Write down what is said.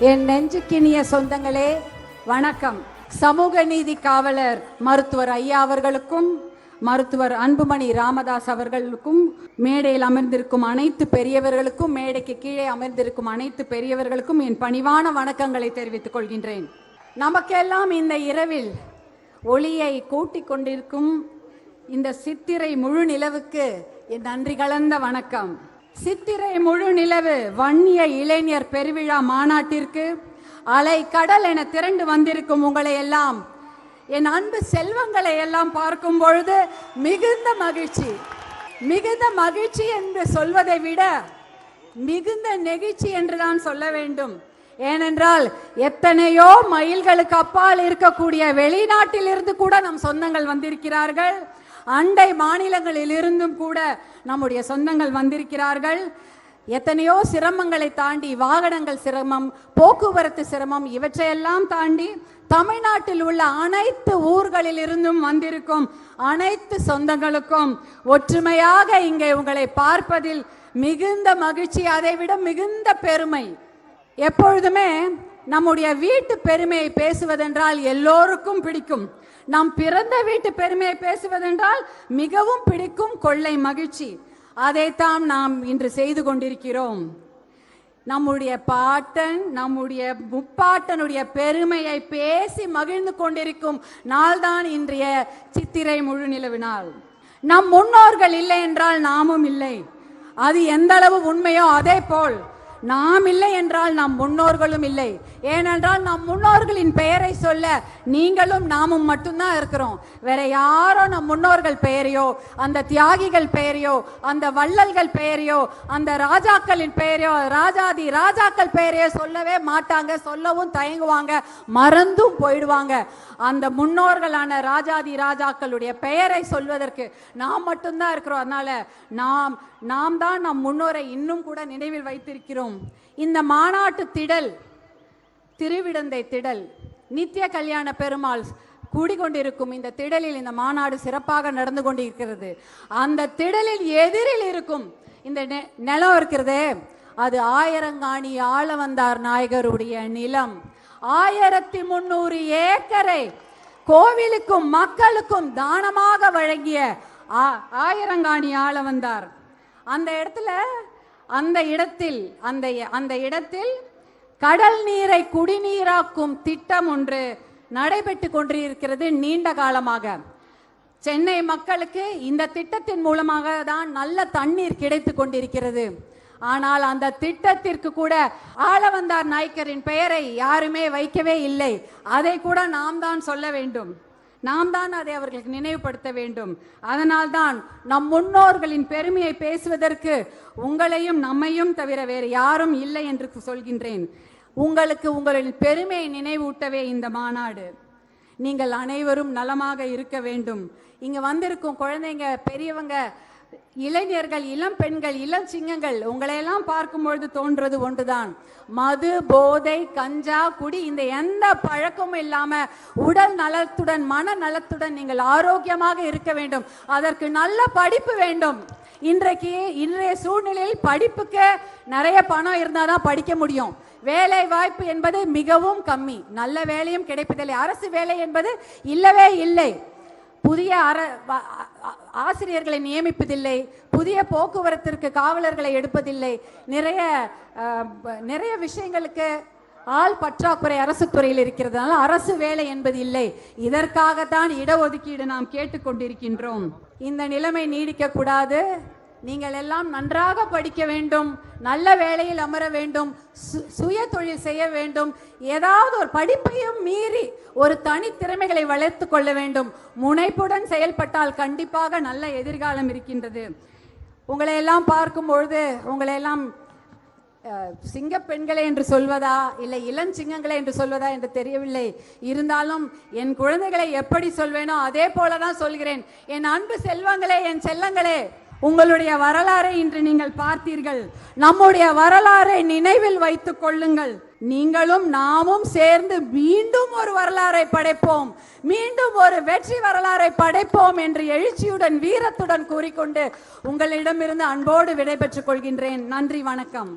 என் நெஞ்சுக்கினிய சொந்தங்களே வணக்கம். சமூக நீதி காவலர் மருத்துவர் ஐயா அவர்களுக்கும் மருத்துவர் அன்புமணி ராமதாஸ் அவர்களுக்கும் மேடையில் அமர்ந்திருக்கும் அனைத்து பெரியவர்களுக்கும் மேடைக்கு கீழே அமர்ந்திருக்கும் அனைத்து பெரியவர்களுக்கும் என் பணிவான வணக்கங்களை தெரிவித்துக் கொள்கின்றேன். நமக்கெல்லாம் இந்த இரவில் ஒளியை கூட்டிக் கொண்டிருக்கும் இந்த சித்திரை முழு நிலவுக்கு என் நன்றி கலந்த வணக்கம். சித்திரை முழு நிலவு வன்னிய இளைஞர் பெருவிழா மாநாட்டிற்கு அலை கடல் என திரண்டு வந்திருக்கும் உங்களை எல்லாம், என் அன்பு செல்வங்களை எல்லாம் பார்க்கும் பொழுது மிகுந்த மகிழ்ச்சி என்று சொல்வதை விட மிகுந்த நெகிழ்ச்சி என்றுதான் சொல்ல வேண்டும். ஏனென்றால் எத்தனையோ மைல்களுக்கு அப்பால் இருக்கக்கூடிய வெளிநாட்டில் இருந்து கூட நம் சொந்தங்கள் வந்திருக்கிறார்கள். அண்டை மாநிலங்களில் இருந்தும் கூட நம்முடைய சொந்தங்கள் வந்திருக்கிறார்கள். எத்தனையோ சிரமங்களை தாண்டி, வாகனங்கள் சிரமம், போக்குவரத்து சிரமம், இவற்றையெல்லாம் தாண்டி தமிழ்நாட்டில் உள்ள அனைத்து ஊர்களில் இருந்தும் வந்திருக்கும் அனைத்து சொந்தங்களுக்கும் ஒற்றுமையாக இங்கே உங்களை பார்ப்பதில் மிகுந்த மகிழ்ச்சி, அதைவிட மிகுந்த பெருமை. எப்பொழுதுமே நம்முடைய வீட்டு பெருமையை பேசுவதென்றால் எல்லோருக்கும் பிடிக்கும். நம் பிறந்த வீட்டு பெருமையை பேசுவதென்றால் மிகவும் பிடிக்கும், கொள்ளை மகிழ்ச்சி. அதைத்தான் நாம் இன்று செய்து கொண்டிருக்கிறோம். நம்முடைய பாட்டன், நம்முடைய முப்பாட்டனுடைய பெருமையை பேசி மகிழ்ந்து கொண்டிருக்கும் நாள்தான் இன்றைய சித்திரை முழு நிலவு நாள். நம் முன்னோர்கள் இல்லை என்றால் நாமும் இல்லை. அது எந்த அளவு உண்மையோ அதே போல் நாம் இல்லை என்றால் நம் முன்னோர்களும் இல்லை. ஏனென்றால் நம் முன்னோர்களின் பெயரை சொல்ல நீங்களும் நாமும் மட்டும்தான் இருக்கிறோம். வேற யாரோ நம் முன்னோர்கள் பெயரையோ, அந்த தியாகிகள் பெயரையோ, அந்த வள்ளல்கள் பெயரையோ, அந்த ராஜாக்களின் பெயரையோ, ராஜாதி ராஜாக்கள் பெயரையோ சொல்லவே மாட்டாங்க. சொல்லவும் தயங்குவாங்க, மறந்தும் போயிடுவாங்க. அந்த முன்னோர்களான ராஜாதி ராஜாக்களுடைய பெயரை சொல்வதற்கு நாம் மட்டும்தான் இருக்கிறோம். அதனால நாம் தான் நம் முன்னோரை இன்னும் கூட நினைவில் வைத்திருக்கிறோம். இந்த மாநாட்டு திடல், திருவிடந்தை திடல், நித்திய கல்யாண பெருமாள் கூடிக்கொண்டிருக்கும் இந்த திடலில் இந்த மாநாடு சிறப்பாக நடந்து கொண்டிருக்கிறது. அந்த திடலில் எதிரில் இருக்கும் இந்த நிலம் இருக்கிறதே, அது ஆயிரங்காணி ஆளவந்தார் நாயகருடைய நிலம். 1300 ஏக்கரை கோவிலுக்கும் மக்களுக்கும் தானமாக வழங்கிய ஆயிரங்காணி ஆளவந்தார். அந்த இடத்தில் கடல் நீரை குடிநீராக்கும் திட்டம் ஒன்று நடைபெற்று கொண்டிருக்கிறது நீண்ட காலமாக. சென்னை மக்களுக்கு இந்த திட்டத்தின் மூலமாக தான் நல்ல தண்ணீர் கிடைத்து கொண்டிருக்கிறது. ஆனால் அந்த திட்டத்திற்கு கூட ஆளவந்தார் நாயக்கரின் பெயரை யாருமே வைக்கவே இல்லை. அதை கூட நாம் தான் சொல்ல வேண்டும், நாம் தான் அதை அவர்களுக்கு நினைவுபடுத்த வேண்டும். அதனால்தான் நம் முன்னோர்களின் பெருமையை பேசுவதற்கு உங்களையும் நம்மையும் தவிர வேறு யாரும் இல்லை என்று சொல்கின்றேன். உங்களுக்கு உங்களின் பெருமையை நினைவூட்டவே இந்த மாநாடு. நீங்கள் அனைவரும் நலமாக இருக்க வேண்டும். இங்க வந்திருக்கும் குழந்தைங்க, பெரியவங்க, இளைஞர்கள், இளம் பெண்கள், இளம் சிங்கங்கள், உங்களையெல்லாம் பார்க்கும் பொழுது தோன்றது ஒன்றுதான். மது, போதை, கஞ்சா, குடி, இந்த எந்த பழக்கமும் இல்லாம உடல் நலத்துடன் மன நலத்துடன் நீங்கள் ஆரோக்கியமாக இருக்க வேண்டும். அதற்கு நல்ல படிப்பு வேண்டும். இன்றைய சூழ்நிலையில் படிப்புக்கு நிறைய பணம் இருந்தாதான் படிக்க முடியும். வேலை வாய்ப்பு என்பது மிகவும் கம்மி. நல்ல வேலையும் கிடைப்பதில்லை. அரசு வேலை என்பது இல்லவே இல்லை. புதிய ஆசிரியர்களை நியமிப்பதில்லை. புதிய போக்குவரத்திற்கு காவலர்களை எடுப்பதில்லை. நிறைய விஷயங்களுக்கு ஆள் பற்றாக்குறை அரசு துறையில் இருக்கிறதுனால அரசு வேலை என்பது இல்லை. இதற்காகத்தான் இடஒதுக்கீடு நாம் கேட்டுக்கொண்டிருக்கின்றோம். இந்த நிலைமை நீடிக்க கூடாது. நீங்கள் எல்லாம் நன்றாக படிக்க வேண்டும், நல்ல வேலையில் அமர வேண்டும், சுய தொழில் செய்ய வேண்டும். ஏதாவது ஒரு படிப்பையும் மீறி ஒரு தனித்திறமைகளை வளர்த்து கொள்ள வேண்டும். முனைப்புடன் செயல்பட்டால் கண்டிப்பாக நல்ல எதிர்காலம் இருக்கின்றது. உங்களை எல்லாம் பார்க்கும் பொழுது உங்களையெல்லாம் சிங்க பெண்களே என்று சொல்வதா இல்லை இளஞ்சிங்கங்களே என்று சொல்வதா என்று தெரியவில்லை. இருந்தாலும் என் குழந்தைகளை எப்படி சொல்வேனோ அதே போலதான் சொல்கிறேன். என் அன்பு செல்வங்களே, என் செல்லங்களே, உங்களுடைய வரலாறை இன்று நீங்கள் பார்த்தீர்கள். நம்முடைய வரலாறை நினைவில் வைத்துக் கொள்ளுங்கள். நீங்களும் நாமும் சேர்ந்து மீண்டும் ஒரு வரலாறை படைப்போம், மீண்டும் ஒரு வெற்றி வரலாறை படைப்போம் என்று எழுச்சியுடன் வீரத்துடன் கூறிக்கொண்டு உங்களிடமிருந்து அன்போடு விடைபெற்றுக் கொள்கின்றேன். நன்றி, வணக்கம்.